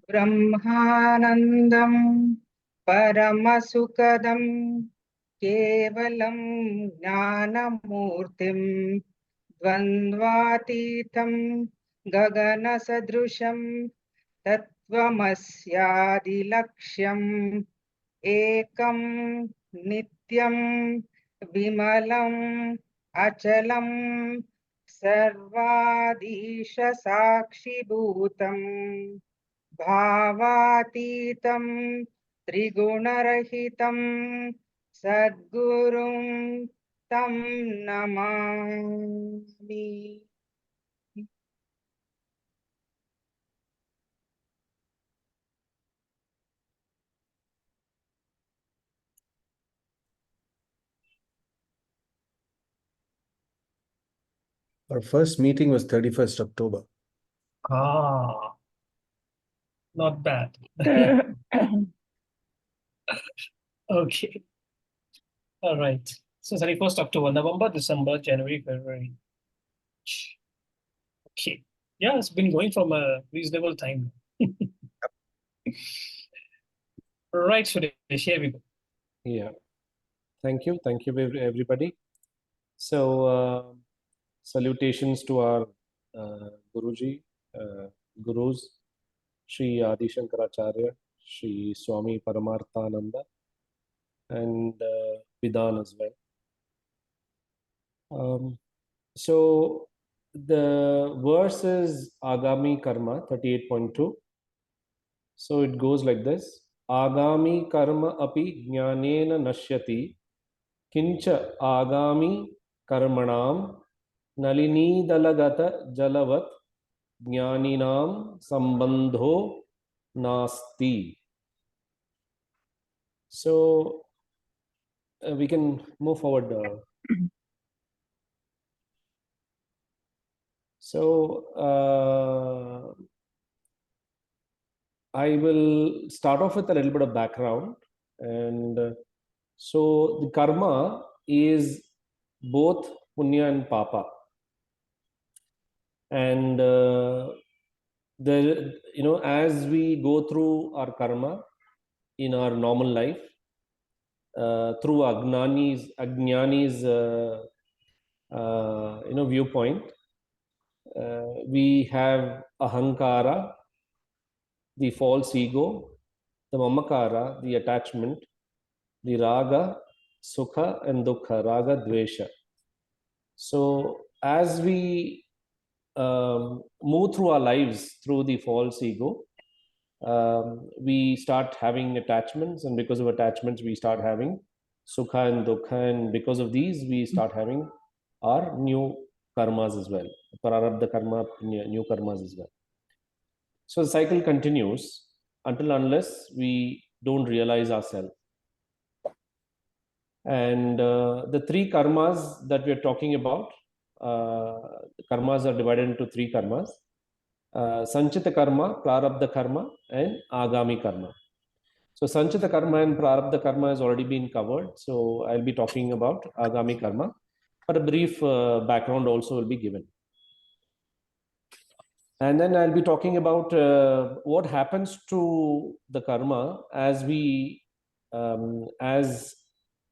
ब्रह्मानन्दं परमसुखदं केवलं ज्ञानमूर्तिं द्वन्द्वातीतं गगनसदृशं तत्त्वमस्यादिलक्ष्यम् एकं नित्यं विमलम् अचलं सर्वाधीशसाक्षिभूतम् भावातीतं त्रिगुणरहितं सद्गुरुं तं Namami. Our first meeting was 31st October. Ah, not bad. Okay. All right. So 31st October, November, December, January, February. Okay. Yeah, it's been going from a reasonable time. Right, Suresh, here we go. Yeah. Thank you. Thank you, everybody. So, salutations to our Guruji, Gurus, Sri Adi Shankaracharya, Sri Swami Paramarthananda, and Vidan as well. So, the verse is Agami Karma 38.2. So, it goes like this. Agami Karma api jnanena nashyati kincha agami karmanam nalini dalagata jalavat jnaninam sambandho nasti. So we can move forward. I will start off with a little bit of background. And so the karma is both punya and papa. And as we go through our karma in our normal life, through Ajnani's viewpoint, we have ahankara, the false ego, the mamakara, the attachment, the raga, sukha, and dukkha, raga, dvesha. So as we move through our lives through the false ego, we start having attachments, and because of attachments we start having sukha and dukkha, and because of these we start having our new karmas as well, prarabdha karma, new karmas as well. So the cycle continues until unless we don't realize ourselves. And the three karmas that we are talking about, karmas are divided into three karmas. Sanchita karma, prarabdha karma, and agami karma. So sanchita karma and prarabdha karma has already been covered. So I'll be talking about agami karma, but a brief background also will be given. And then I'll be talking about what happens to the karma as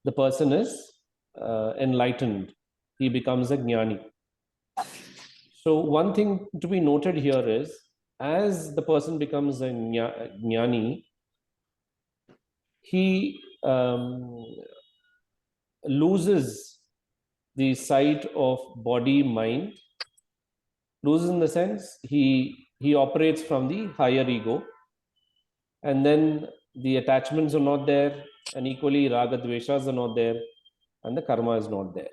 the person is enlightened. He becomes a jnani. So one thing to be noted here is, as the person becomes a jnani, he loses the sight of body, mind. Loses in the sense he operates from the higher ego, and then the attachments are not there, and equally raga dveshas are not there, and the karma is not there.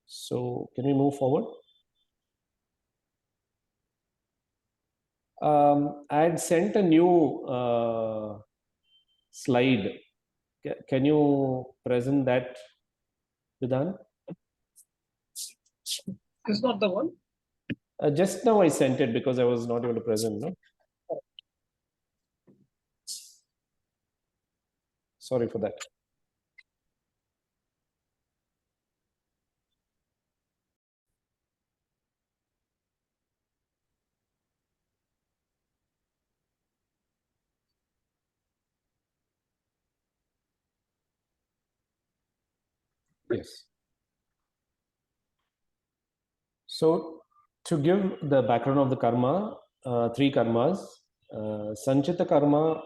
So can we move forward? I had sent a new slide. Can you present that, Vidan? It's not the one? Just now I sent it because I was not able to present. No? Sorry for that. Yes. So to give the background of the karma, three karmas, Sanchita karma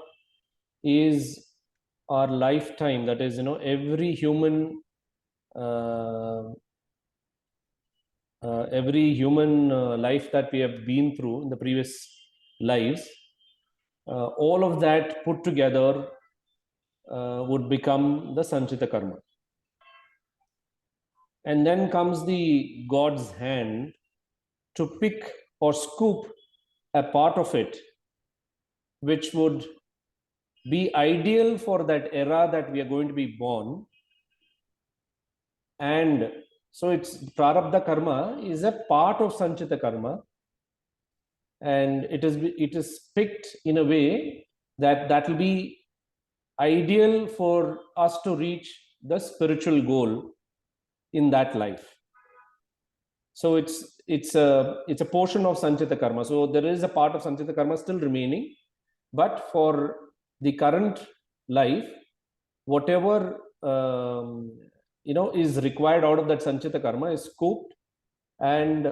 is our lifetime. That is, every human life that we have been through in the previous lives, all of that put together would become the Sanchita karma. And then comes the God's hand to pick or scoop a part of it, which would be ideal for that era that we are going to be born. And so it's Prarabdha karma is a part of Sanchita karma, and it is picked in a way that will be ideal for us to reach the spiritual goal in that life. So it's a portion of Sanchita karma. So there is a part of Sanchita karma still remaining, but for the current life, whatever is required out of that Sanchita karma is scooped and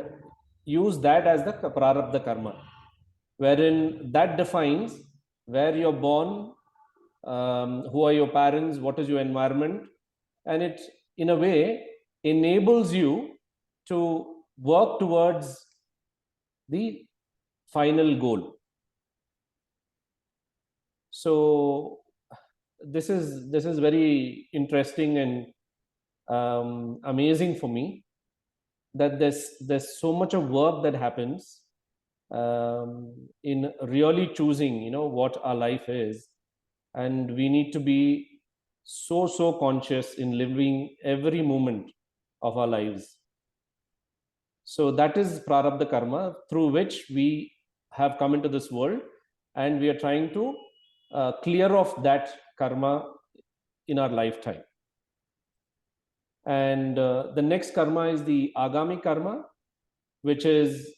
use that as the Prarabdha karma, wherein that defines where you're born, who are your parents, what is your environment, and it in a way enables you to work towards the final goal. So this is very interesting and amazing for me, that there's so much of work that happens in really choosing what our life is, and we need to be so conscious in living every moment of our lives. So that is Prarabdha karma, through which we have come into this world, and we are trying to clear off that karma in our lifetime. And the next karma is the Agami karma, which is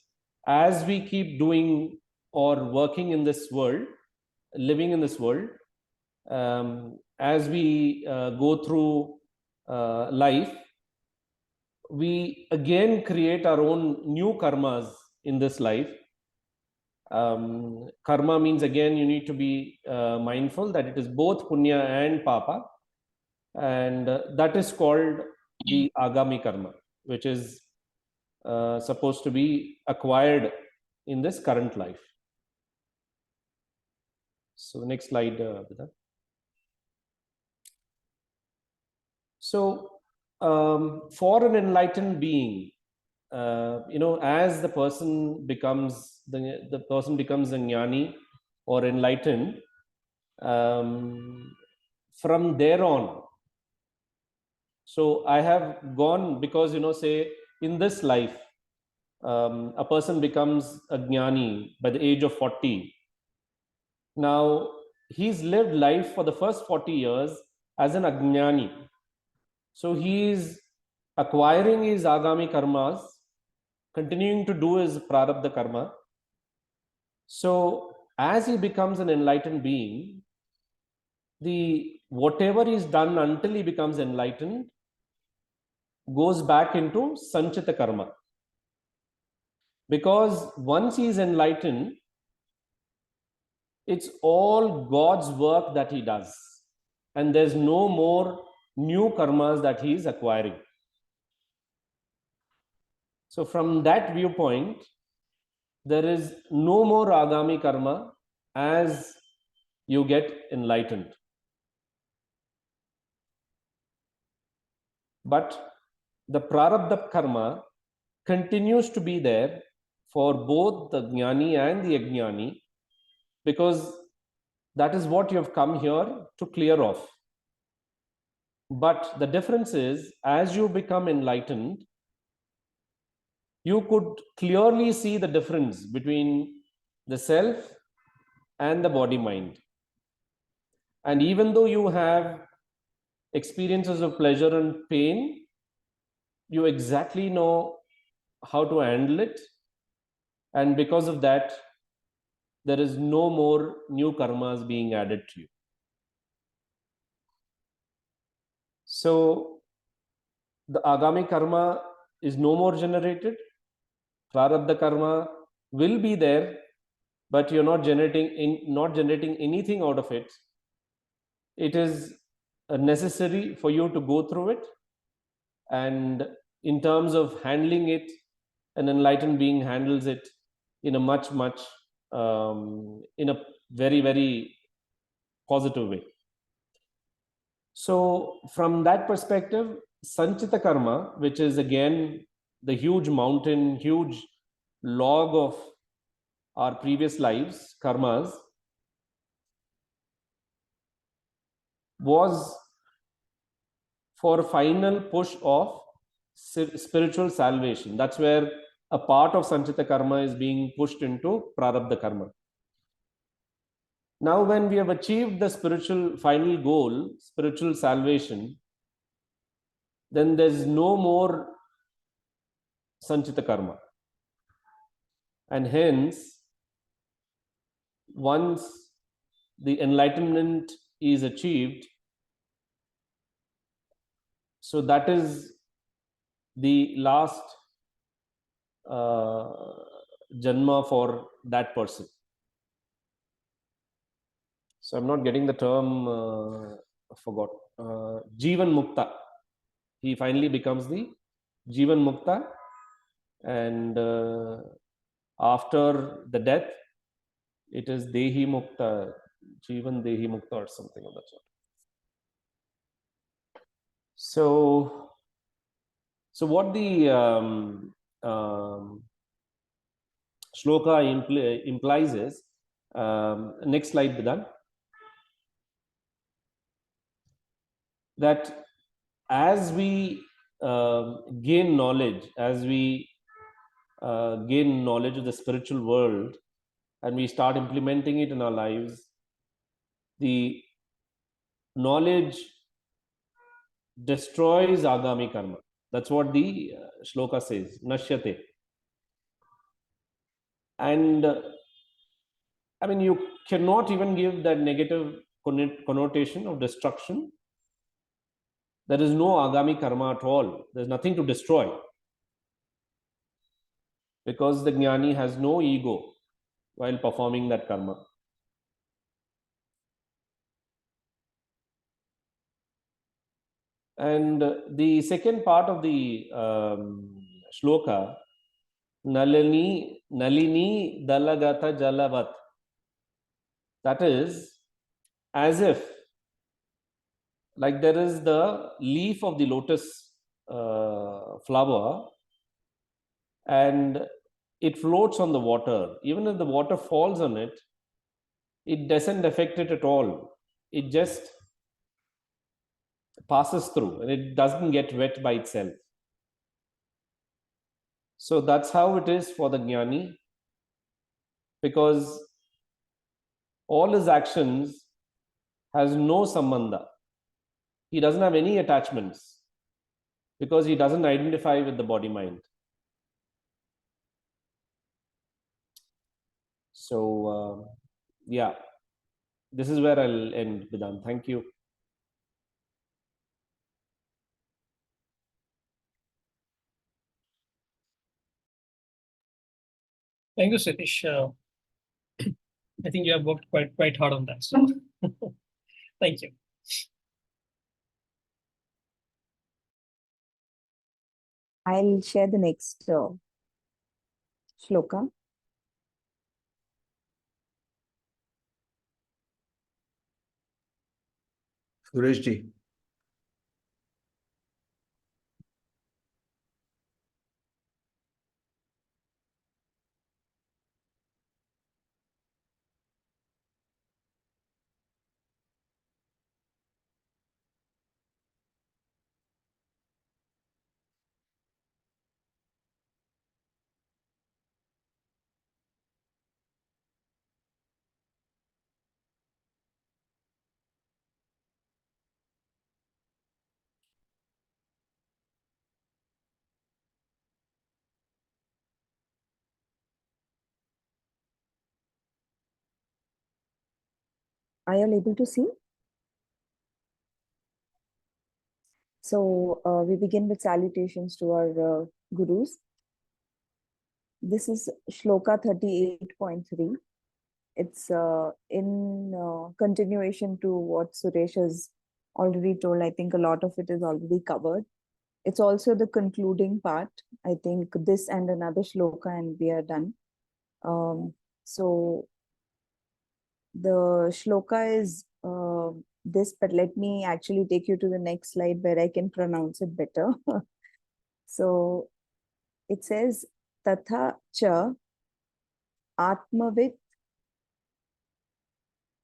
as we keep doing or working in this world, living in this world, as we go through life, we again create our own new karmas in this life. Karma means, again, you need to be mindful that it is both punya and papa, and that is called the Agami karma, which is supposed to be acquired in this current life. So next slide, Vidha. So for an enlightened being, as the person becomes a jnani or enlightened, from there on, so I have gone, because say in this life, a person becomes a jnani by the age of 40. Now he's lived life for the first 40 years as an ajnani. So he is acquiring his agami karmas, continuing to do his prarabdha karma. So as he becomes an enlightened being, whatever he's done until he becomes enlightened goes back into sanchita karma. Because once he is enlightened, it's all God's work that he does, and there's no more new karmas that he is acquiring. So from that viewpoint, there is no more agami karma as you get enlightened. But the prarabdha karma continues to be there for both the jnani and the ajnani, because that is what you have come here to clear off. But the difference is, as you become enlightened, you could clearly see the difference between the self and the body mind. And even though you have experiences of pleasure and pain, you exactly know how to handle it. And because of that, there is no more new karmas being added to you. So the agami karma is no more generated. Prarabdha karma will be there, but you're not generating anything out of it. It is necessary for you to go through it. And in terms of handling it, an enlightened being handles it in a much in a very positive way. So from that perspective, sanchita karma, which is again the huge mountain, huge log of our previous lives, karmas, was for final push of spiritual salvation. That's where a part of sanchita karma is being pushed into prarabdha karma. Now, when we have achieved the spiritual final goal, spiritual salvation, then there's no more sanchita karma. And hence, once the enlightenment is achieved, so that is the last janma for that person. So I'm not getting the term, forgot. Jivan Mukta. He finally becomes the Jivan Mukta, and after the death, it is Dehi Mukta, Jivan Dehi Mukta, or something of that sort. So what the shloka implies is, next slide, Bidan, that as we gain knowledge, as we gain knowledge of the spiritual world, and we start implementing it in our lives, the knowledge destroys agami karma. That's what the shloka says, nashyate. And I mean, you cannot even give that negative connotation of destruction. There is no agami karma at all. There's nothing to destroy, because the jnani has no ego while performing that karma. And the second part of the shloka, nalini dalagata jalavat, that is as if, like there is the leaf of the lotus flower, and it floats on the water. Even if the water falls on it, it doesn't affect it at all. It just passes through and it doesn't get wet by itself. So that's how it is for the jnani, because all his actions has no sambandha. He doesn't have any attachments, because he doesn't identify with the body mind. So yeah, this is where I'll end, Bidan. Thank you. Thank you, Satish. I think you have worked quite hard on that. So thank you. I'll share the next shloka. Suresh ji. Are you all able to see? So we begin with salutations to our gurus. This is Shloka 38.3. It's in continuation to what Suresh has already told. I think a lot of it is already covered. It's also the concluding part. I think this and another shloka and we are done. So the shloka is this, but let me actually take you to the next slide where I can pronounce it better. So it says, Tatha cha atmavit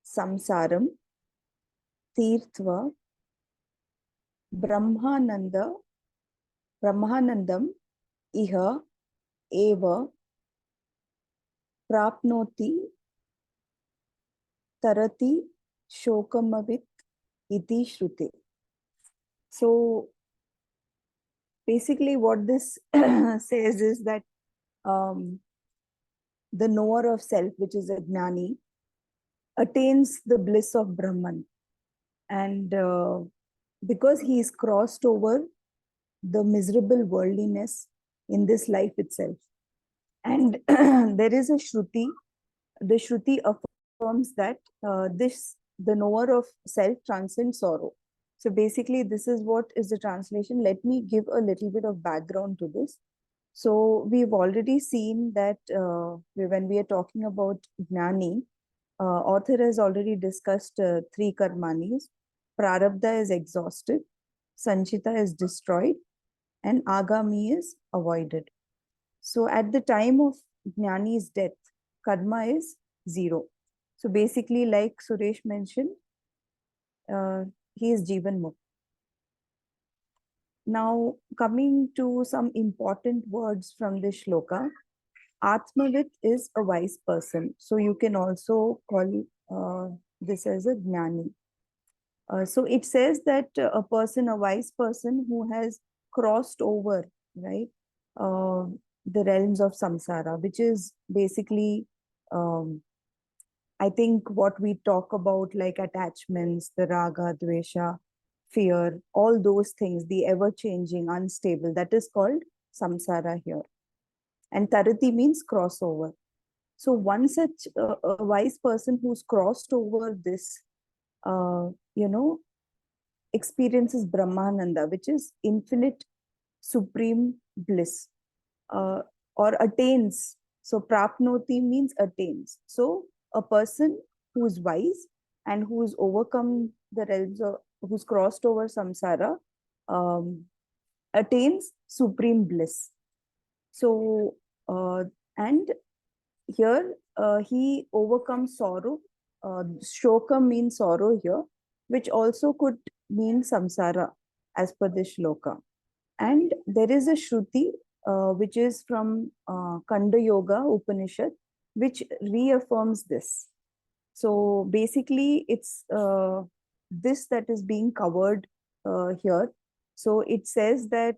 samsaram tirtva brahmanandam iha eva prapnoti tarati shokamavit iti shruti. So basically what this says is that the knower of self, which is a gnani, attains the bliss of Brahman. And because he is crossed over the miserable worldliness in this life itself. And there is a Shruti. The Shruti affirms that the knower of self transcends sorrow. So basically, this is what is the translation. Let me give a little bit of background to this. So we've already seen that when we are talking about Gnani, author has already discussed three karmanis. Prarabdha is exhausted, Sanchita is destroyed, and Agami is avoided. So at the time of Gnani's death, karma is 0. So basically, like Suresh mentioned, he is Jivan Mukta. Now, coming to some important words from this shloka, Atmavit is a wise person. So you can also call this as a Gnani. So it says that a person, a wise person who has crossed over, right, the realms of samsara, which is basically, I think what we talk about like attachments, the raga, dvesha, fear, all those things, the ever-changing, unstable, that is called samsara here. And tarati means crossover. So one such a wise person who's crossed over this, experiences Brahmananda, which is infinite supreme bliss, or attains. So prapnoti means attains. So a person who's wise and who's overcome the realms of, who's crossed over samsara, attains supreme bliss. So, and here he overcomes sorrow. Shoka means sorrow here, which also could mean samsara as per this shloka. And there is a Shruti, which is from Kanda Yoga Upanishad, which reaffirms this. So basically, it's this that is being covered here. So it says that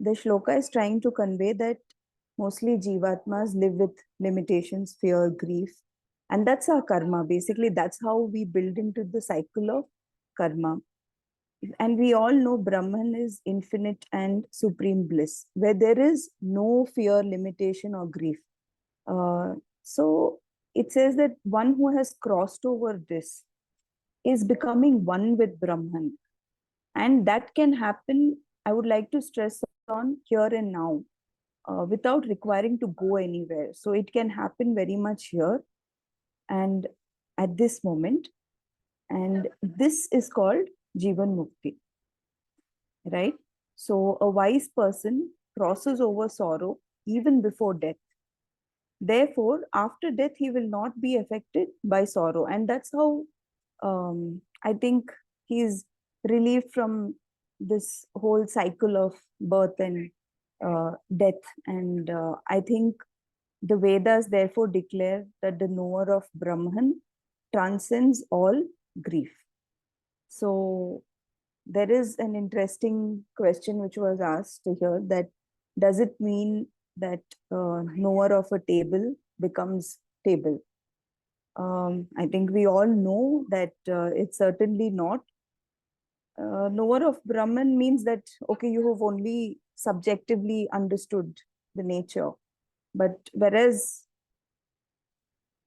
the shloka is trying to convey that mostly jivatmas live with limitations, fear, grief. And that's our karma. Basically, that's how we build into the cycle of karma. And we all know Brahman is infinite and supreme bliss, where there is no fear, limitation, or grief. So it says that one who has crossed over this is becoming one with Brahman. And that can happen, I would like to stress on here and now, without requiring to go anywhere. So it can happen very much here and at this moment. And this is called Jivan Mukti, right? So a wise person crosses over sorrow even before death. Therefore, after death, he will not be affected by sorrow. And that's how I think he's relieved from this whole cycle of birth and death. And I think the Vedas therefore declare that the knower of Brahman transcends all grief. So there is an interesting question which was asked here, that does it mean that knower of a table becomes table? I think we all know that it's certainly not. Knower of Brahman means that, okay, you have only subjectively understood the nature. But whereas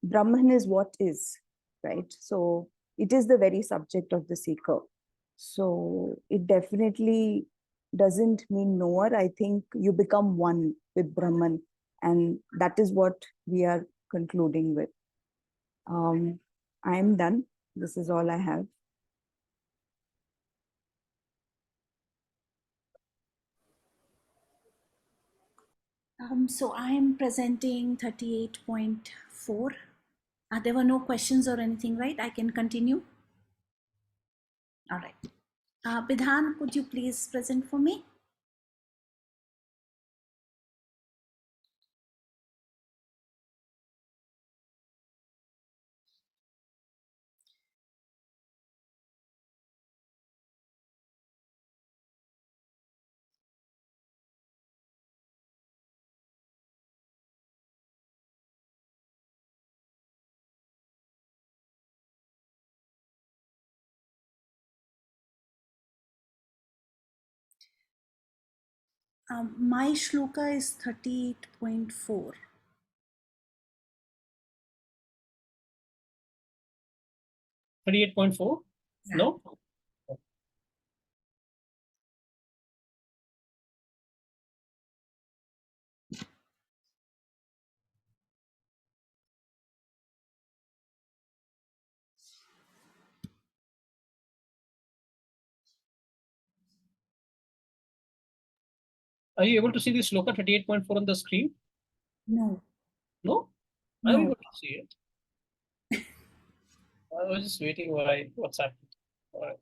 Brahman is what is, right? So it is the very subject of the seeker. So it definitely doesn't mean knower. I think you become one with Brahman, and that is what we are concluding with. I am done. This is all I have. So I am presenting 38.4. There were no questions or anything, right? I can continue. All right. Bidhan, could you please present for me? My shloka is 38.4. 38.4? Yeah. No? Are you able to see the sloka 38.4 on the screen? No. No? No. I'm able to see it. I was just waiting what's happening. All right.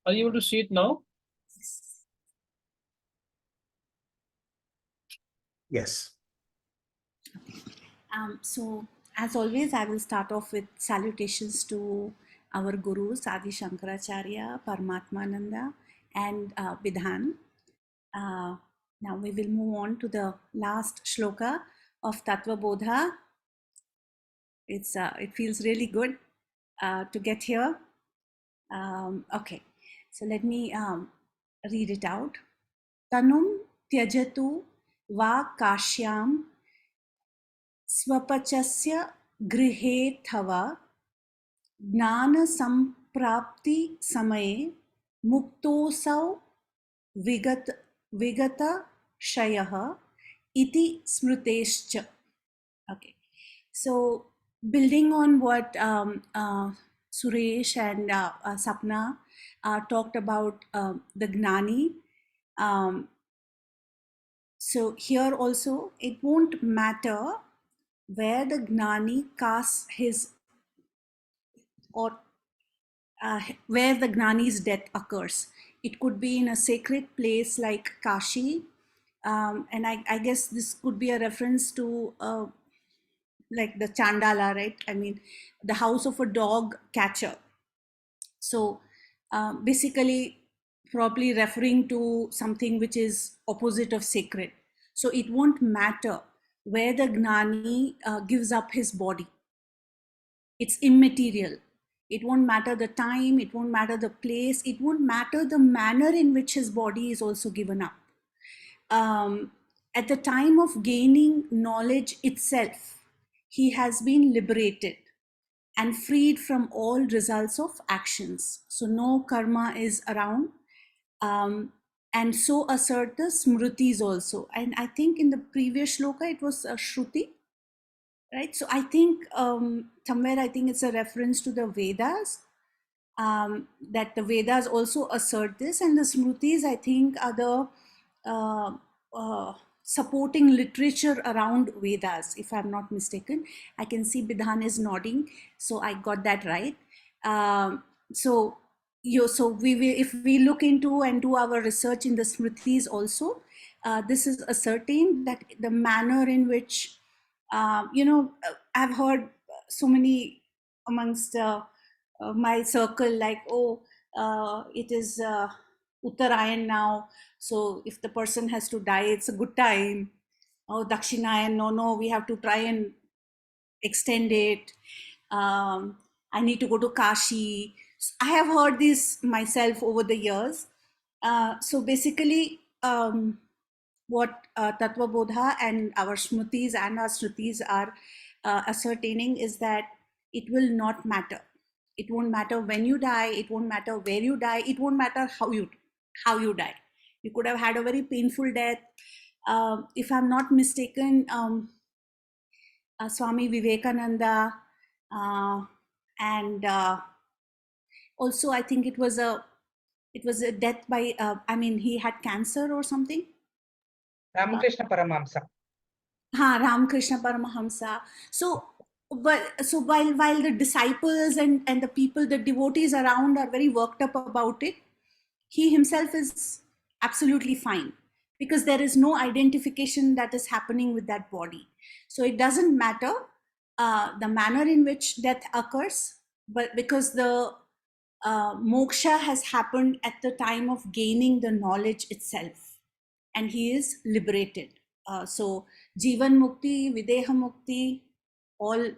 Are you able to see it now? Yes. So as always, I will start off with salutations to our gurus, Adi Shankaracharya, Paramatmananda, and Bidhan. Now we will move on to the last shloka of TattvaBodha. It feels really good to get here. Okay, so let me read it out. Tanum tyajatu va kashyam स्वपचस्य गृहेऽथवा ज्ञानसम्प्राप्ति समये मुक्तोऽसौ विगतशयः इति स्मृतेश्च. Okay, so building on what Suresh and Sapna talked about the Gnani, so here also it won't matter where the Gnani casts his, or where the Gnani's death occurs. It could be in a sacred place like Kashi, and I guess this could be a reference to like the Chandala, right? I mean, the house of a dog catcher. So basically, probably referring to something which is opposite of sacred. So it won't matter where the Gnani gives up his body. It's immaterial. It won't matter the time, it won't matter the place, it won't matter the manner in which his body is also given up. At the time of gaining knowledge itself, he has been liberated and freed from all results of actions. So no karma is around. And so assert the smrutis also. And I think in the previous shloka, it was a shruti, right? So I think somewhere I think it's a reference to the Vedas, that the Vedas also assert this, and the Smrutis I think are the supporting literature around Vedas, if I'm not mistaken. I can see Bidhan is nodding, so I got that right. So we will, if we look into and do our research in the Smritis also, this is ascertained, that the manner in which, I've heard so many amongst my circle, like, oh, it is Uttarayan now, so if the person has to die, it's a good time. Oh, Dakshinayan, no, we have to try and extend it. I need to go to Kashi. I have heard this myself over the years. So basically, what TattvaBodha and our Smritis and our Shrutis are ascertaining is that it will not matter. It won't matter when you die. It won't matter where you die. It won't matter how you die. You could have had a very painful death. If I'm not mistaken, Swami Vivekananda, and also I think it was a death by he had cancer or something. Ramakrishna Paramahamsa. Ramakrishna Paramahamsa. So while the disciples and the people, the devotees around are very worked up about it, he himself is absolutely fine, because there is no identification that is happening with that body. So it doesn't matter the manner in which death occurs, but because the moksha has happened at the time of gaining the knowledge itself, and he is liberated. So Jivan Mukti, Videha Mukti, all,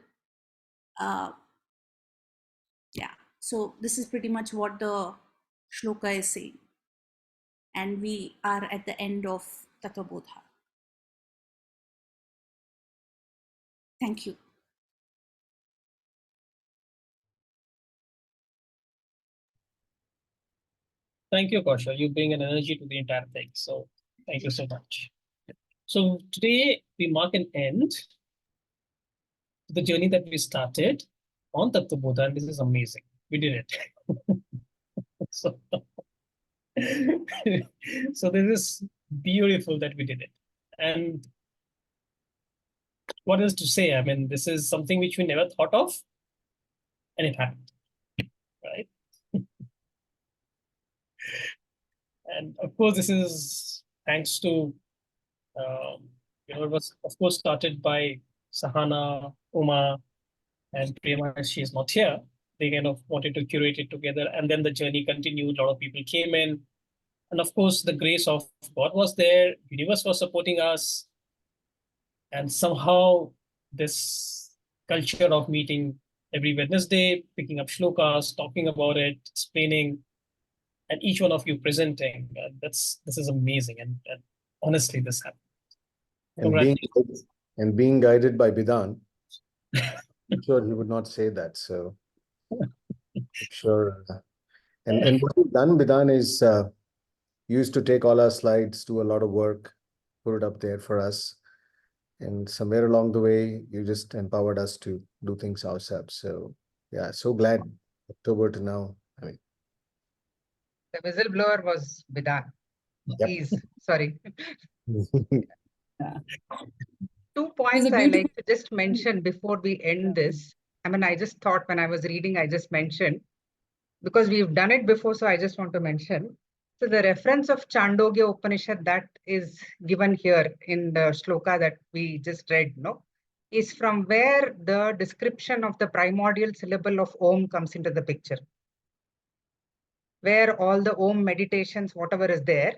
so this is pretty much what the shloka is saying. And we are at the end of TattvaBodha. Thank you. Thank you, Kausha. You bring an energy to the entire thing. So thank you so much. So today we mark an end to the journey that we started on TattvaBodha, and this is amazing. We did it. so, so this is beautiful that we did it. And what else to say? I mean, this is something which we never thought of, and it happened, right? And of course, this is thanks to, it was of course started by Sahana, Uma, and Prema. She is not here. They kind of wanted to curate it together, and then the journey continued. A lot of people came in, and of course, the grace of God was there. Universe was supporting us, and somehow this culture of meeting every Wednesday, picking up shlokas, talking about it, explaining, and each one of you presenting. This is amazing, and honestly, this happened. And being guided by Bidan, I'm sure he would not say that. So, I'm sure. And what we've done, Bidan, is used to take all our slides, do a lot of work, put it up there for us. And somewhere along the way, you just empowered us to do things ourselves. So, yeah, so glad October to now. I mean, The whistleblower was Bidan. Yep. Sorry. Yeah. 2 points I like to just mention before we end this. I mean, I just thought when I was reading, I just mentioned, because we've done it before, so I just want to mention. So the reference of Chandogya Upanishad that is given here in the shloka that we just read, is from where the description of the primordial syllable of Om comes into the picture. Where all the Om meditations, whatever is there,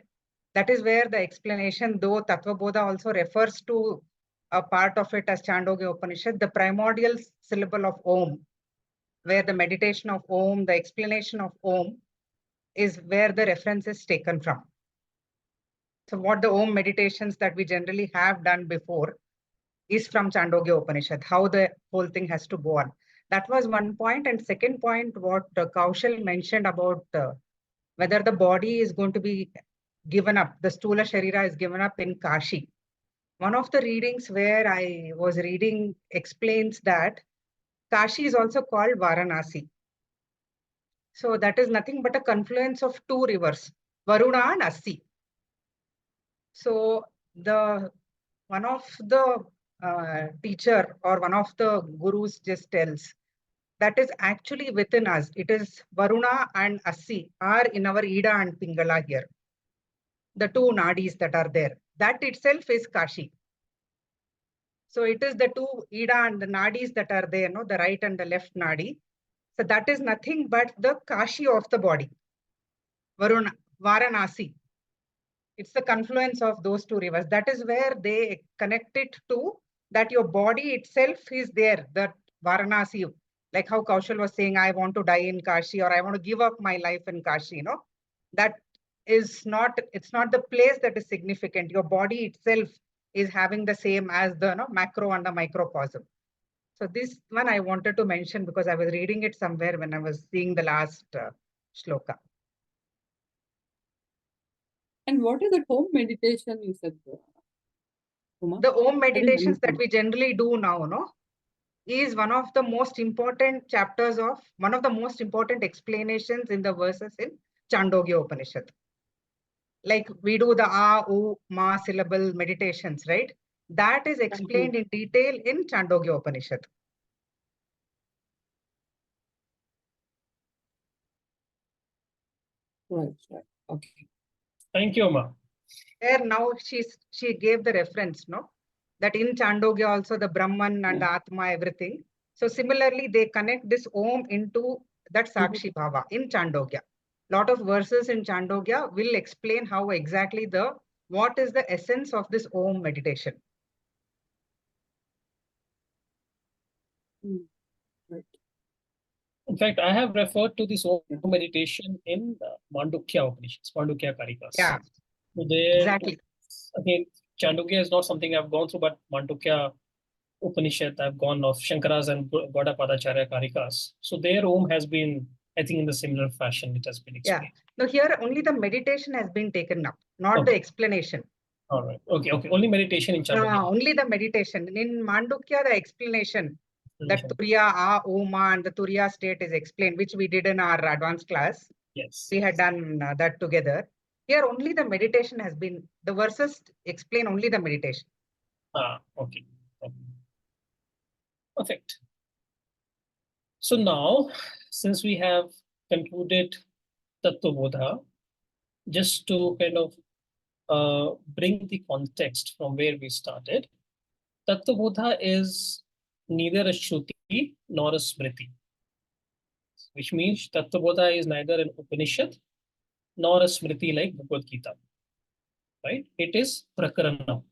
that is where the explanation, though TattvaBodha also refers to a part of it as Chandogya Upanishad, the primordial syllable of Om, where the meditation of Om, the explanation of Om, is where the reference is taken from. So what the Om meditations that we generally have done before is from Chandogya Upanishad, how the whole thing has to go on. That was one point. And second point, what Kaushal mentioned about whether the body is going to be given up, the Stula Sharira is given up in Kashi. One of the readings where I was reading explains that Kashi is also called Varanasi. So that is nothing but a confluence of two rivers, Varuna and Asi. So one of the teacher or one of the gurus just tells that is actually within us. It is Varuna and Asi are in our Ida and Pingala here. The two nadis that are there. that itself is Kashi. So it is the two Ida and the Nadis that are there, no, the right and the left Nadi. So that is nothing but the Kashi of the body. Varuna, Varanasi. It's the confluence of those two rivers. That is where they connect it to that your body itself is there, that Varanasi. Like how Kaushal was saying, I want to die in Kashi, or I want to give up my life in Kashi, that is not, it's not the place that is significant. Your body itself is having the same as the macro and the microcosm. So this one I wanted to mention because I was reading it somewhere when I was seeing the last shloka. And what is the home meditation you said, Uma? The Om meditations that understand. we generally do now, is one of the most important chapters of, one of the most important explanations in the verses in Chandogya Upanishad. Like we do the A, U, Ma syllable meditations, right? That is explained in detail in Chandogya Upanishad. Right. Okay. Thank you, Uma. There now she gave the reference, that in Chandogya also the Brahman and the Atma, everything. So similarly, they connect this Om into that Sakshi Bhava in Chandogya. Lot of verses in Chandogya will explain how exactly what is the essence of this Om meditation. Right. In fact, I have referred to this Om meditation in Mandukya Upanishads, Mandukya Karikas. Yeah, So there, exactly. again, Chandogya is not something I've gone through, but Mandukya Upanishad I've gone of Shankara's and Gaudapadacharya Karikas. So their Om has been, I think, in the similar fashion it has been explained. Yeah. No, here only the meditation has been taken up, not the explanation. All right. Okay. Only meditation in Chandogya. Only the meditation. In Mandukya, the explanation that Turiya, A, Oma, and the Turiya state is explained, which we did in our advanced class. Yes. We had done that together. Here, only the meditation has been, the verses explain only the meditation. Okay. Perfect. So now, since we have concluded TattvaBodha, just to kind of bring the context from where we started, TattvaBodha is neither a Shruti nor a Smriti, which means TattvaBodha is neither an Upanishad nor a Smriti like Bhagavad Gita, right? It is Prakaranam.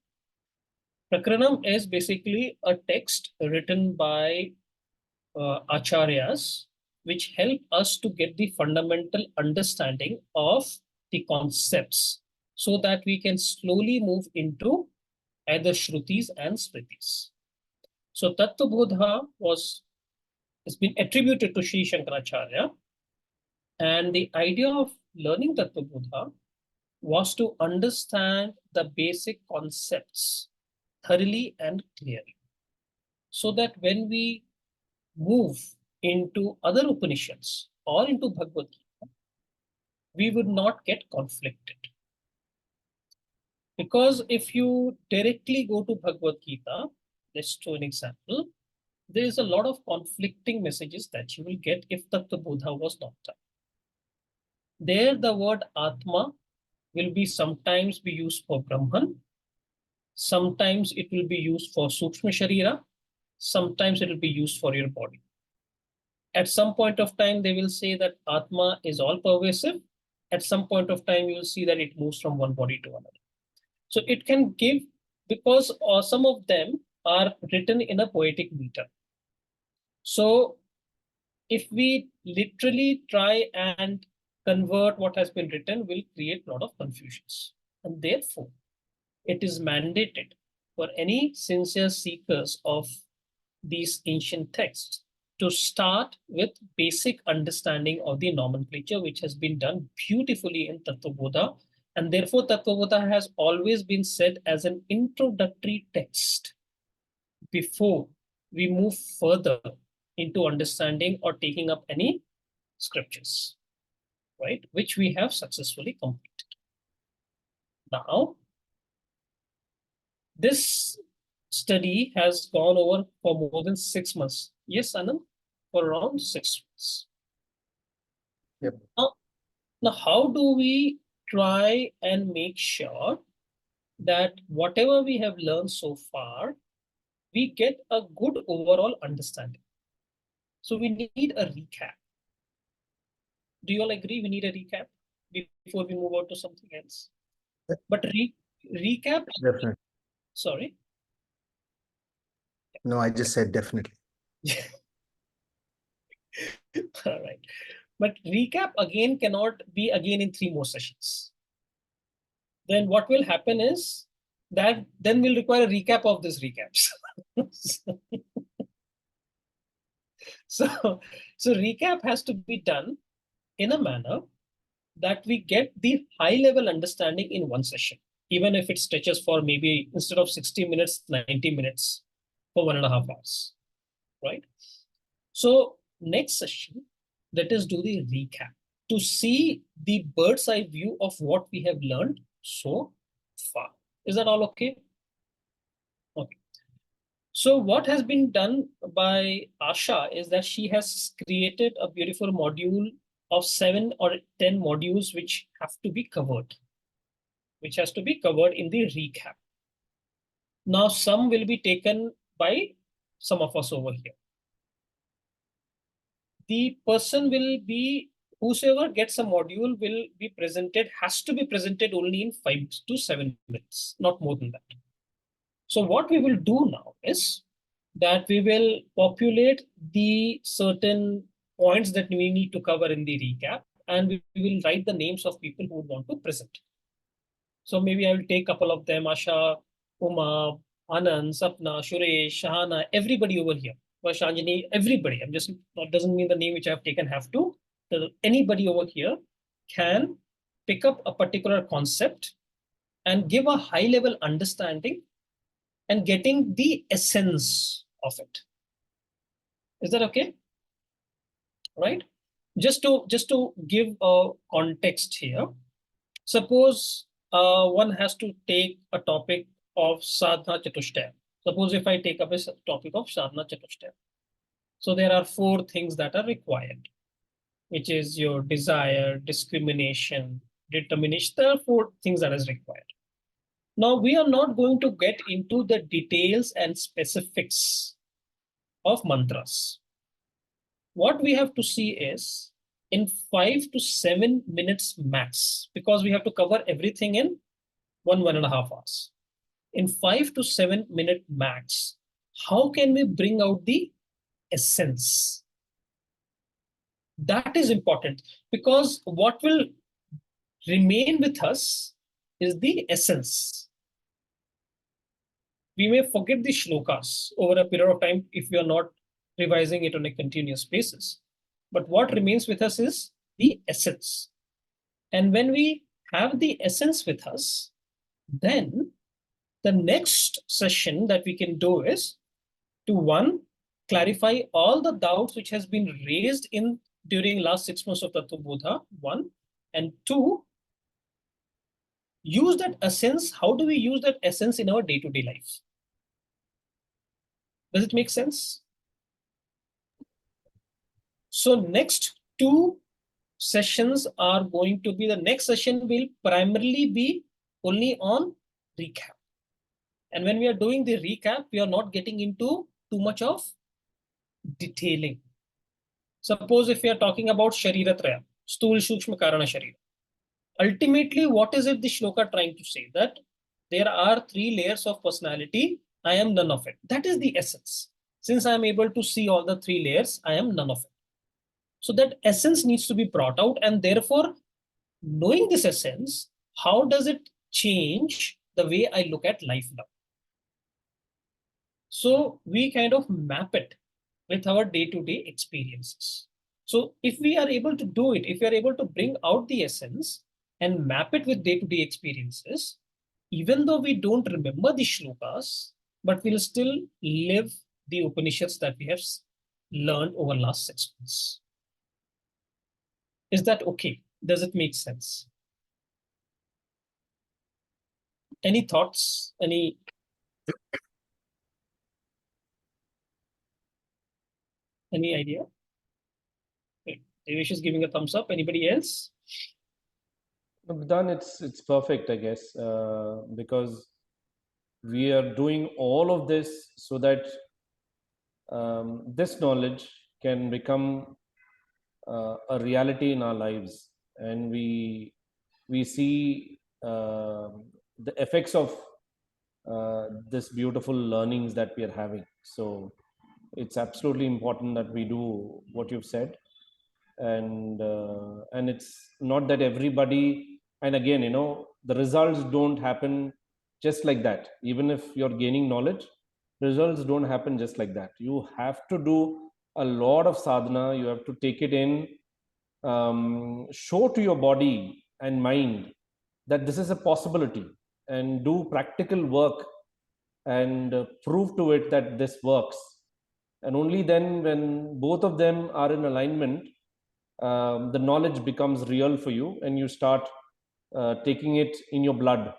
Prakaranam is basically a text written by acharyas, which help us to get the fundamental understanding of the concepts so that we can slowly move into either Shrutis and Smritis. So TattvaBodha has been attributed to Sri Shankaracharya, and the idea of learning TattvaBodha was to understand the basic concepts thoroughly and clearly, so that when we move into other Upanishads or into Bhagavad Gita, we would not get conflicted. Because if you directly go to Bhagavad Gita, let's show an example, there is a lot of conflicting messages that you will get if TattvaBodha was not done. There, the word Atma will be sometimes be used for Brahman, sometimes it will be used for Sukshma Sharira, sometimes it will be used for your body. At some point of time, they will say that Atma is all pervasive. At some point of time, you will see that it moves from one body to another. So it can give, because some of them are written in a poetic meter. So if we literally try and convert what has been written, will create a lot of confusions. And therefore, it is mandated for any sincere seekers of these ancient texts to start with basic understanding of the nomenclature, which has been done beautifully in TattvaBodha. And therefore, TattvaBodha has always been said as an introductory text before we move further into understanding or taking up any scriptures, right? Which we have successfully completed. Now, this study has gone over for more than 6 months. Yes, Anand, for around 6 months. Yep. Now, how do we try and make sure that whatever we have learned so far, we get a good overall understanding. So we need a recap. Do you all agree we need a recap before we move on to something else? But recap, Definitely. sorry. No, I just said definitely. All right. But recap again cannot be again in 3 more sessions. Then what will happen is that then we'll require a recap of these recaps. so, so recap has to be done in a manner that we get the high level understanding in one session, even if it stretches for maybe instead of 60 minutes, 90 minutes for 1.5 hours, right? So next session, let us do the recap to see the bird's eye view of what we have learned so far. Is that all okay? Okay. So what has been done by Asha is that she has created a beautiful module of 7 or 10 modules which have to be covered, which has to be covered in the recap. Now, some will be taken by some of us over here. The person will be, whosoever gets a module will be presented, has to be presented only in 5 to 7 minutes, not more than that. So what we will do now is that we will populate the certain points that we need to cover in the recap, and we will write the names of people who want to present. So maybe I will take a couple of them, Asha, Uma, Anand, Sapna, Suresh, Shahana, everybody over here. Shanjini, everybody. I'm just, that doesn't mean the name which I've taken have to. Anybody over here can pick up a particular concept and give a high level understanding and getting the essence of it. Is that okay? Right? Just to give a context here, suppose one has to take a topic of sadhana chatushtaya. Suppose if I take up a topic of sadhana chatushtaya. So there are 4 things that are required, which is your desire, discrimination, determination. There are 4 things that is required. Now we are not going to get into the details and specifics of mantras. What we have to see is in 5 to 7 minutes max, because we have to cover everything in 1.5 hours. In 5 to 7 minute max, how can we bring out the essence? That is important, because what will remain with us is the essence. We may forget the shlokas over a period of time if we are not revising it on a continuous basis. But what remains with us is the essence. And when we have the essence with us, then the next session that we can do is to, 1, clarify all the doubts which has been raised in during last 6 months of TattvaBodha, 1, and 2, use that essence. How do we use that essence in our day-to-day life? Does it make sense? So next 2 sessions are going to be, the next session will primarily be only on recap. And when we are doing the recap, we are not getting into too much of detailing. Suppose if we are talking about Shariratraya, Sthul, Shukshma, Karana, Sharira. Ultimately, what is it the shloka trying to say? That there are 3 layers of personality. I am none of it. That is the essence. Since I am able to see all the 3 layers, I am none of it. So that essence needs to be brought out, and therefore, knowing this essence, how does it change the way I look at life now? So we kind of map it with our day-to-day experiences. So if we are able to do it, if we are able to bring out the essence and map it with day-to-day experiences, even though we don't remember the shlokas, but we'll still live the Upanishads that we have learned over last 6 months. Is that okay? Does it make sense? Any thoughts? Any idea? Okay. Devesh is giving a thumbs up. Anybody else? Done. It's perfect, I guess, because we are doing all of this so that this knowledge can become a reality in our lives, and we see the effects of this beautiful learnings that we are having. So it's absolutely important that we do what you've said, and it's not that everybody, and again, the results don't happen just like that. Even if you're gaining knowledge, results don't happen just like that. You have to do a lot of sadhana. You have to take it in, show to your body and mind that this is a possibility, and do practical work and prove to it that this works. And only then, when both of them are in alignment, the knowledge becomes real for you, and you start taking it in your blood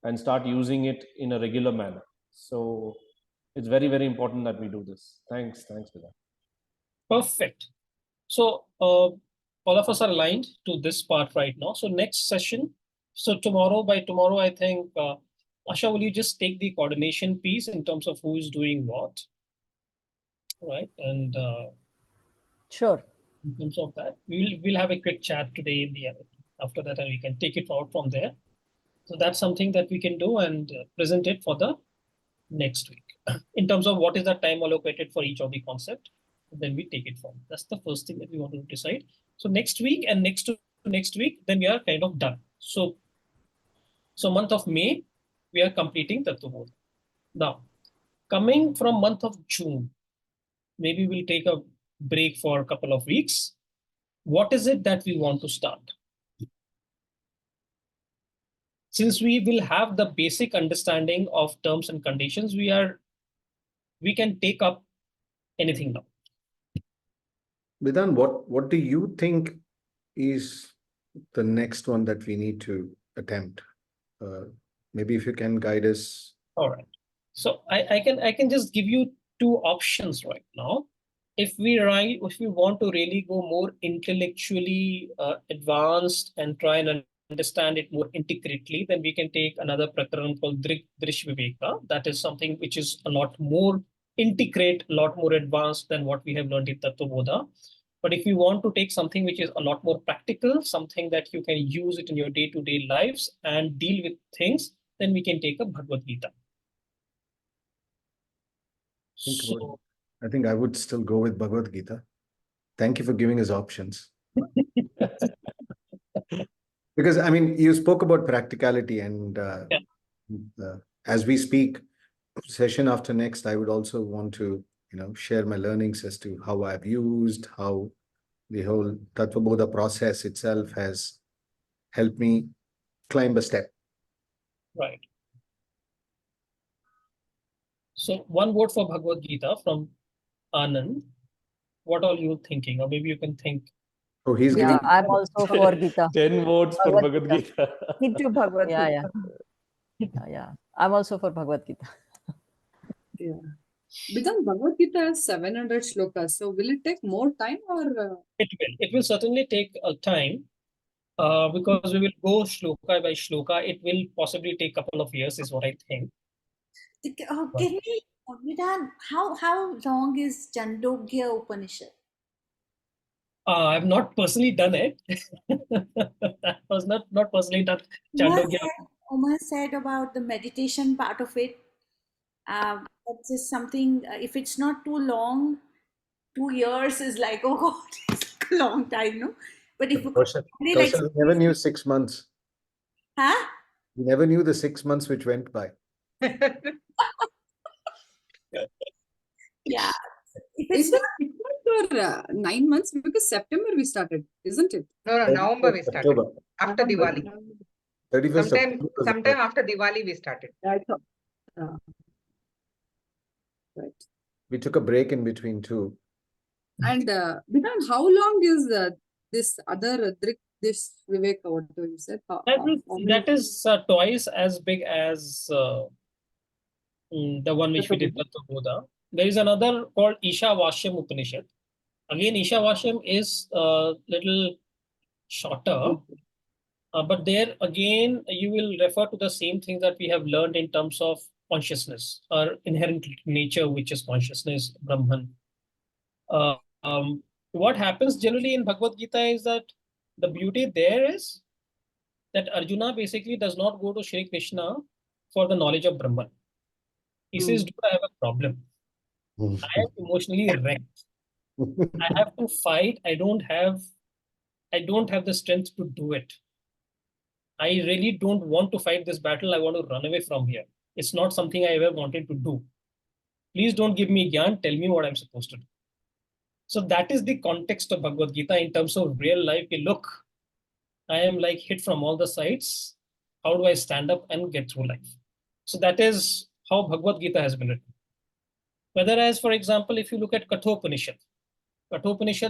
and start using it in a regular manner. So it's very, very important that we do this. Thanks for that. Perfect. So all of us are aligned to this part right now. So next session. So by tomorrow, I think, Asha, will you just take the coordination piece in terms of who is doing what, right? And Sure. in terms of that, we'll have a quick chat today in the end. After that, and we can take it out from there. So that's something that we can do and present it for the next week. In terms of what is the time allocated for each of the concept, then we take it from. That's the first thing that we want to decide. So next week and next to next week, then we are kind of done. So month of May, we are completing TattvaBodha. Now, coming from month of June, maybe we'll take a break for a couple of weeks. What is it that we want to start? Since we will have the basic understanding of terms and conditions, we can take up anything now. Bidan, what do you think is the next one that we need to attempt? Maybe if you can guide us. All right. So I can just give you two options right now. If we want to really go more intellectually advanced and try and understand it more intricately, then we can take another prakaran called Drish Viveka. That is something which is a lot more intricate, a lot more advanced than what we have learned in TattvaBodha. But if you want to take something which is a lot more practical, something that you can use it in your day-to-day lives and deal with things, then we can take a Bhagavad Gita. I think I would still go with Bhagavad Gita. Thank you for giving us options. Because, I mean, you spoke about practicality, and as we speak, session after next, I would also want to, share my learnings as to how I've used, how the whole TattvaBodha process itself has helped me climb a step. Right. So one word for Bhagavad Gita from Anand. What are you thinking? Or maybe you can think. Oh, he's Yeah, giving. I'm also for Gita. 10 votes for Bhagavad Gita. Me too, Bhagavad Yeah, Gita. yeah. I'm also for Bhagavad Gita. Yeah. Because Bhagavad Gita has 700 shlokas, so will it take more time or? It will certainly take a time because we will go shloka by shloka. It will possibly take a couple of years, is what I think. Give me, Vidhan, how long is Chandogya Upanishad? I've not personally done it. That was not personally done. Chandogya. Umar said about the meditation part of it. That's just something, if it's not too long, 2 years is like, oh God, it's a long time, no? But if you Kaushal, we never knew 6 months. Huh? We never knew the 6 months which went by. Yeah. Is it for 9 months? Because September we started, isn't it? No, November we started. October. After Diwali. 31st Sometime after Diwali we started. I thought. Right. We took a break in between too. And Vidhan, how long is this other this Viveka, what you said? That is twice as big as the one which we did TattvaBodha. There is another called Ishavashyam Upanishad. Again, Ishavashyam is a little shorter. But there again, you will refer to the same things that we have learned in terms of consciousness or inherent nature, which is consciousness, Brahman. Uh, um, what happens generally in Bhagavad Gita is that the beauty there is that Arjuna basically does not go to Shri Krishna for the knowledge of Brahman. He says, "Do I have a problem? I am emotionally wrecked. I have to fight. I don't have the strength to do it. I really don't want to fight this battle. I want to run away from here. It's not something I ever wanted to do. Please don't give me gyan. Tell me what I'm supposed to do." So that is the context of Bhagavad Gita in terms of real life. Look, I am like hit from all the sides. How do I stand up and get through life? So that is how Bhagavad Gita has been written. Whereas, for example, if you look at Kathopanishad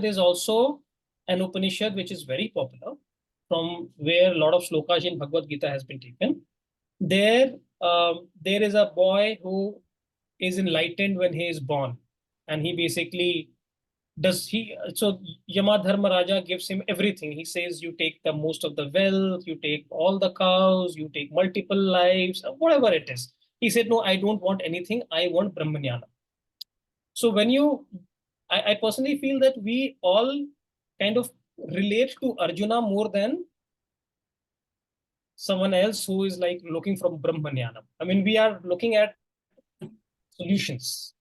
is also an Upanishad which is very popular, from where a lot of slokas in Bhagavad Gita has been taken. There is a boy who is enlightened when he is born, and he basically so Yama Dharma Raja gives him everything. He says, you take the most of the wealth, you take all the cows, you take multiple lives, whatever it is. He said, no, I don't want anything. I want Brahmanyana. So I personally feel that we all kind of relate to Arjuna more than someone else who is like looking from Brahmanyana. I mean, we are looking at solutions.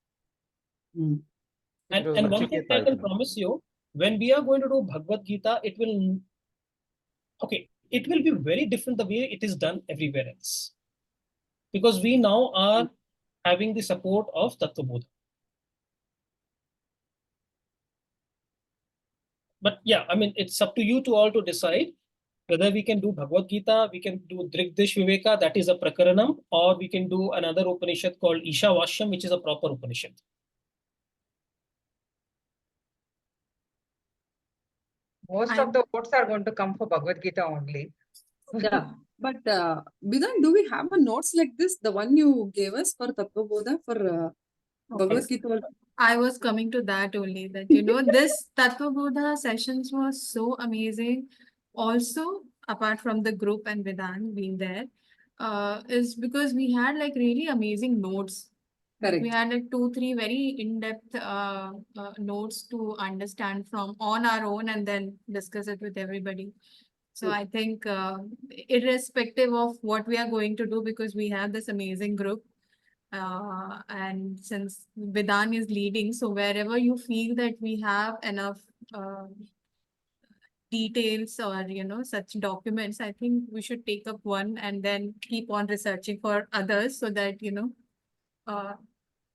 Mm. And one thing I can promise you, when we are going to do Bhagavad Gita, it will be very different the way it is done everywhere else. Because we now are having the support of TattvaBodha. But yeah, I mean, it's up to you to all to decide whether we can do Bhagavad Gita, we can do Drigdish Viveka, that is a Prakaranam, or we can do another Upanishad called Ishavashyam, which is a proper Upanishad. Most of the votes are going to come for Bhagavad Gita only. Yeah, but Bidan, do we have a notes like this? The one you gave us for TattvaBodha for Bhagavad Gita? I was coming to that only, that this TattvaBodha sessions was so amazing. Also, apart from the group and Vedant being there, is because we had like really amazing notes. Correct. We had like 2, 3 very in-depth notes to understand from on our own and then discuss it with everybody. So I think irrespective of what we are going to do, because we have this amazing group, and since Bidan is leading, so wherever you feel that we have enough details or such documents, I think we should take up one and then keep on researching for others, so that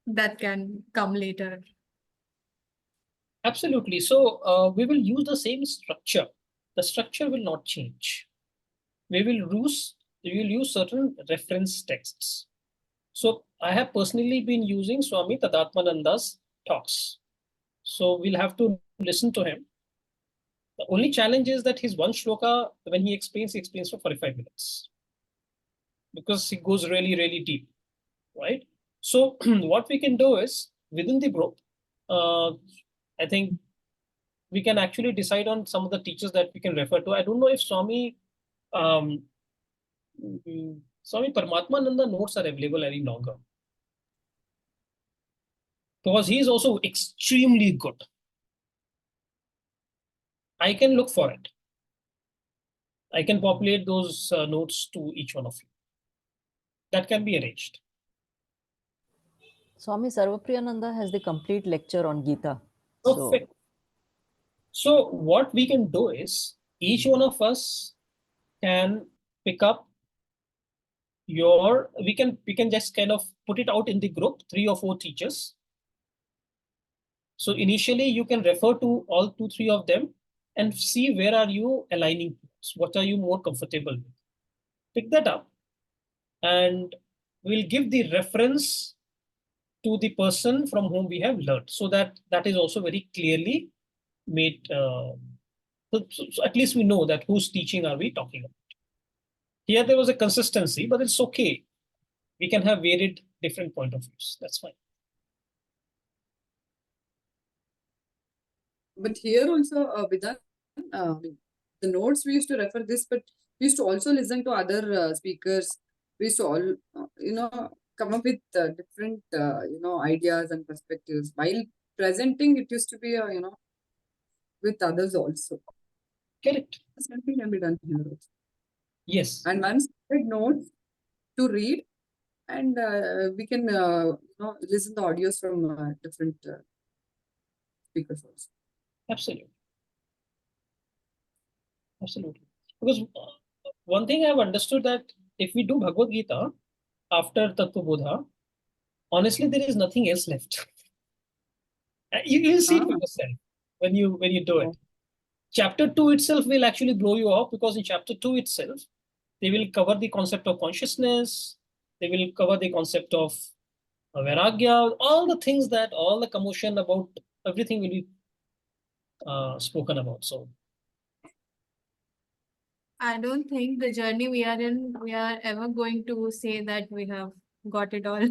that can come later. Absolutely. So we will use the same structure. The structure will not change. We will use certain reference texts. So I have personally been using Swami Tadatmananda's talks. So we'll have to listen to him. The only challenge is that his one shloka, when he explains for 45 minutes. Because he goes really, really deep, right? So what we can do is, within the group, I think we can actually decide on some of the teachers that we can refer to. I don't know if Swami Paramatmananda notes are available any longer. Because he is also extremely good. I can look for it. I can populate those notes to each one of you. That can be arranged. Swami Sarvapriyananda has the complete lecture on Gita. Perfect. So what we can do is, each one of us can pick up we can just kind of put it out in the group, 3 or 4 teachers. So initially you can refer to all 2, 3 of them and see where are you aligning towards, what are you more comfortable with. Pick that up and we'll give the reference to the person from whom we have learned, so that is also very clearly made. So at least we know that whose teaching are we talking about. Here there was a consistency, but it's okay. We can have varied different point of views. That's fine. But here also, Bidan, the notes we used to refer this, but we used to also listen to other speakers. We used to all, come up with different, ideas and perspectives. While presenting, it used to be, with others also. Correct. The same thing can be done here also. Yes. And once we take notes to read, and we can, listen to audios from different speakers also. Absolutely. Absolutely. Because one thing I've understood that if we do Bhagavad Gita after TattvaBodha, honestly, there is nothing else left. You see it for yourself when you do it. Chapter 2 itself will actually blow you off, because in chapter 2 itself, they will cover the concept of consciousness. They will cover the concept of vairagya, all the commotion about everything will be spoken about. So I don't think the journey we are in, we are ever going to say that we have got it all.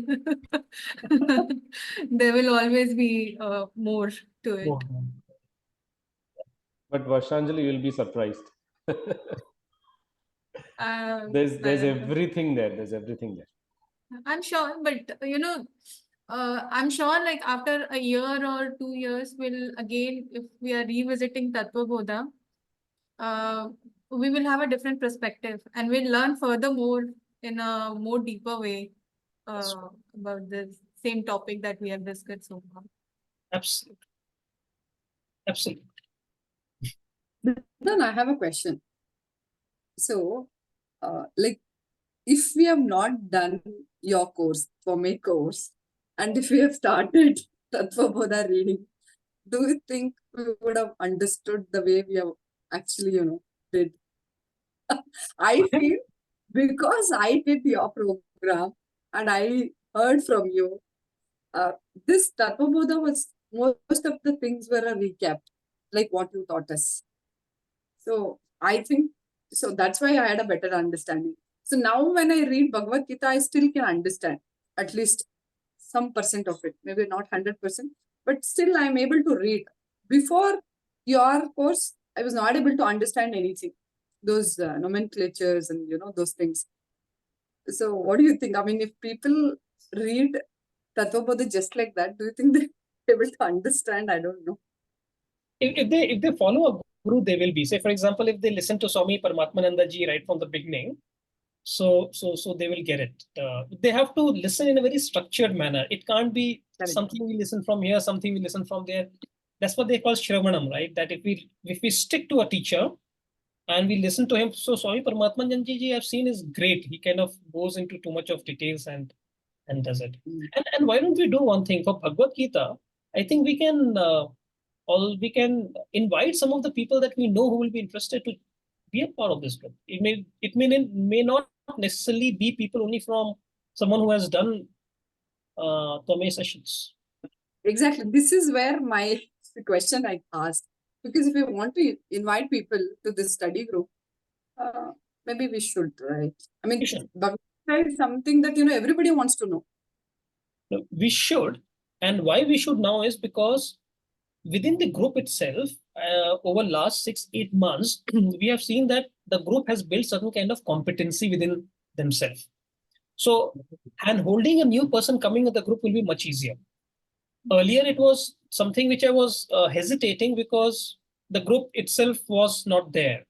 There will always be more to it. But Varshanjali, you'll be surprised. There's I- everything there. There's everything there. I'm sure, but I'm sure like after a year or 2 years, we'll again, if we are revisiting TattvaBodha, we will have a different perspective and we'll learn furthermore in a more deeper way about the same topic that we have discussed so far. absolutely. Absolutely. Then I have a question. So, like, if we have not done your course, for my course, and if we have started TattvaBodha reading, do you think we would have understood the way we have actually, did? I feel because I did your program and I heard from you, this TattvaBodha was, most of the things were a recap, like what you taught us. So I think, so that's why I had a better understanding. So now when I read Bhagavad Gita, I still can understand at least some percent of it, maybe not 100%, but still I'm able to read. Before your course, I was not able to understand anything, those nomenclatures and, those things. So what do you think? I mean, if people read TattvaBodha just like that, do you think they're able to understand? I don't know. If they follow a guru, they will be. Say, for example, if they listen to Swami Paramatmananda ji right from the beginning, so they will get it. They have to listen in a very structured manner. It can't be something we listen from here, something we listen from there. That's what they call Shravanam, right? That if we stick to a teacher and we listen to him, so Swami Paramatmananda ji I've seen is great. He kind of goes into too much of details and does it. And why don't we do one thing for Bhagavad Gita? I think we can invite some of the people that we know who will be interested to be a part of this group. It may not necessarily be people only from someone who has done Tome sessions. Exactly. This is where the question I asked. Because if we want to invite people to this study group, maybe we should, right? I mean, Bhagavad Gita is something that, everybody wants to know. No, we should. And why we should now is because within the group itself, over last 6-8 months, we have seen that the group has built certain kind of competency within themselves. So, and holding a new person coming in the group will be much easier. Earlier, it was something which I was hesitating because the group itself was not there.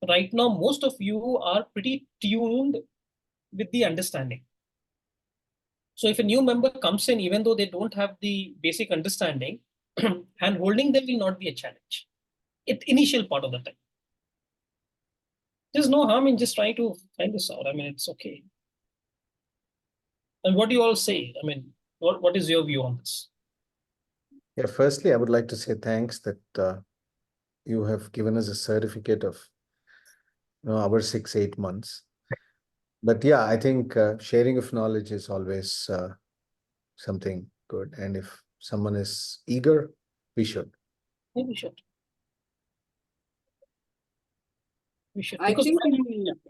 Right now, most of you are pretty tuned with the understanding. So if a new member comes in, even though they don't have the basic understanding, and holding them will not be a challenge. Initial part of the time. There's no harm in just trying to find this out. I mean, it's okay. And what do you all say? I mean, what is your view on this? Yeah, firstly, I would like to say thanks that you have given us a certificate of our 6-8 months. But yeah, I think sharing of knowledge is always something good. And if someone is eager, we should. Yeah, we should. We should. I think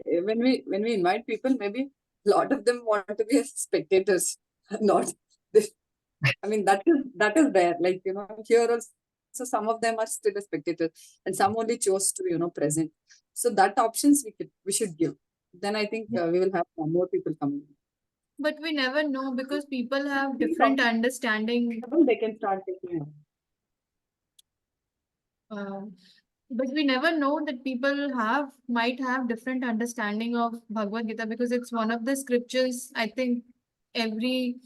when we invite people, maybe a lot of them want to be spectators, not this. I mean, that is there. Like, here also some of them are still a spectator, and some only chose to, present. So that options we should give. Then I think we will have more people coming. But we never know because people have different understanding. They can start taking. But we never know that people might have different understanding of Bhagavad Gita because it's one of the scriptures I think every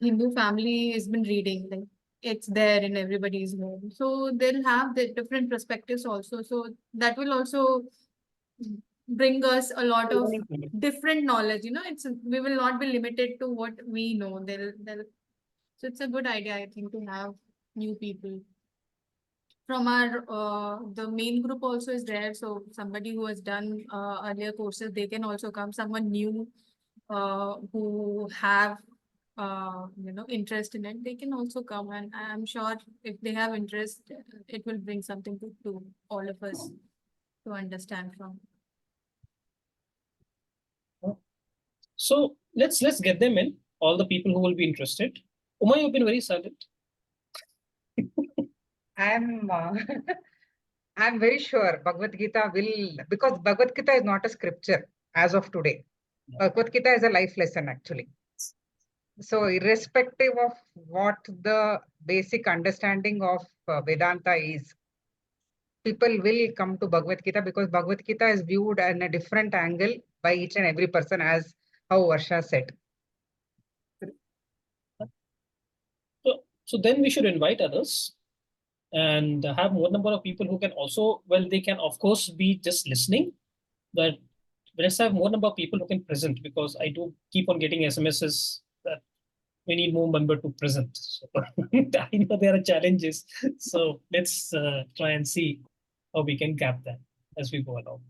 Hindu family has been reading. Like it's there in everybody's home. So they'll have the different perspectives also. So that will also bring us a lot of different knowledge. We will not be limited to what we know. So it's a good idea, I think, to have new people. From our the main group also is there, so somebody who has done earlier courses, they can also come. Someone new who have interest in it, they can also come, and I'm sure if they have interest, it will bring something good to all of us to understand from. So let's get them in, all the people who will be interested. Uma, you've been very silent. I'm very sure Bhagavad Gita will, because Bhagavad Gita is not a scripture as of today. Bhagavad Gita is a life lesson actually. So irrespective of what the basic understanding of Vedanta is, people will come to Bhagavad Gita because Bhagavad Gita is viewed in a different angle by each and every person, as how Varsha said. So then we should invite others and have more number of people who can also, well, they can of course be just listening, but let's have more number of people who can present, because I do keep on getting SMSs that we need more member to present. So I know there are challenges. So let's try and see how we can gap that as we go along.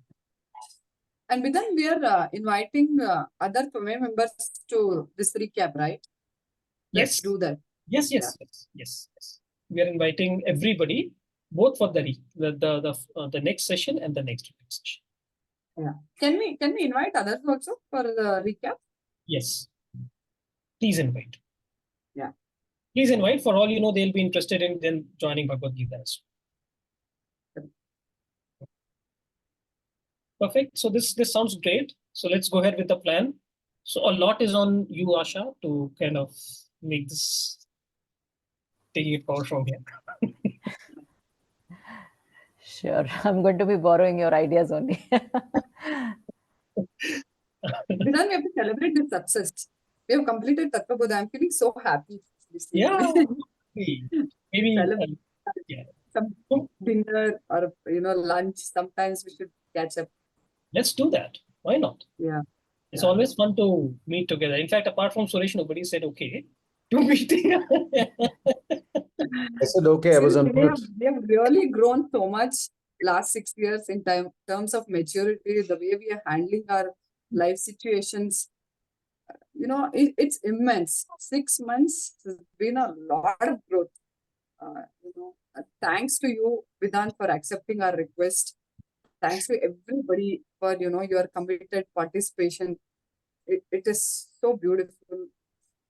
And with that, we are inviting other committee members to this recap, right? Let's do that. Yes. We are inviting everybody, both for the next session and the next session. Yeah. Can we invite others also for the recap? Yes. Please invite. Yeah. Please invite. For all you know, they'll be interested in then joining Bhagavad Gita as well. Perfect. So this sounds great. So let's go ahead with the plan. So a lot is on you, Asha, to kind of make this, taking it forward from here. Sure. I'm going to be borrowing your ideas only. We have to celebrate this success. We have completed TattvaBodha. I'm feeling so happy. Yeah. Maybe some dinner or lunch. Sometimes we should catch up. Let's do that. Why not? Yeah. It's always fun to meet together. In fact, apart from Suresh, nobody said okay to meeting. I said okay. I was on mute. We have really grown so much last 6 years in terms of maturity, the way we are handling our life situations. It's immense. 6 months has been a lot of growth. Thanks to you, Vidhan, for accepting our request. Thanks to everybody for your committed participation. It is so beautiful.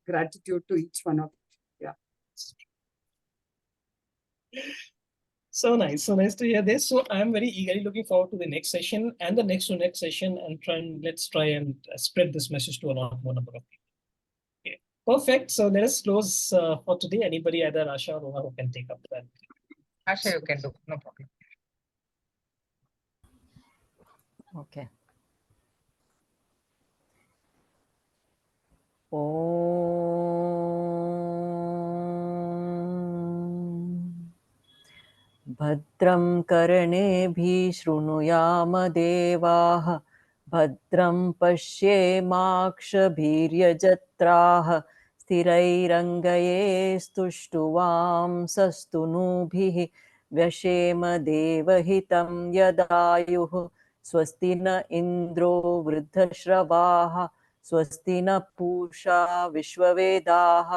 Gratitude to each one of you. Yeah. So nice to hear this. So I'm very eagerly looking forward to the next session and the next session, and let's try and spread this message to a lot more number of people. Okay, perfect. So let us close for today. Anybody, either Asha or Roha, who can take up that? Asha, you can do, no problem. Okay. भद्रं कर्णेभिः शृणुयाम देवाः भद्रं पश्येमाक्षभिर्यजत्राः स्थिरैरङ्गैस्तुष्टुवांसस्तनूभिः व्यशेम देवहितं यदायुः स्वस्ति न इन्द्रो वृद्धश्रवाः स्वस्ति न पूषा विश्ववेदाः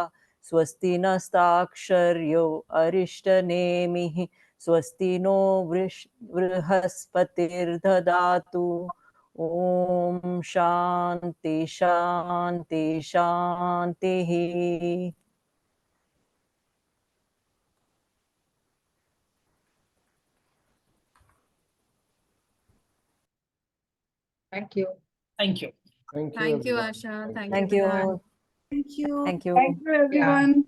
स्वस्ति नस्ताक्षर्यो अरिष्टनेमिः स्वस्ति नो बृहस्पतिर्ददातु ॐ शान्ति शान्ति शान्तिः Thank you. Thank you. Thank you. Thank you, everyone. Asha. Thank Thank you. you, Thank Vedant. you. Thank you. Thank you. Thank you, everyone.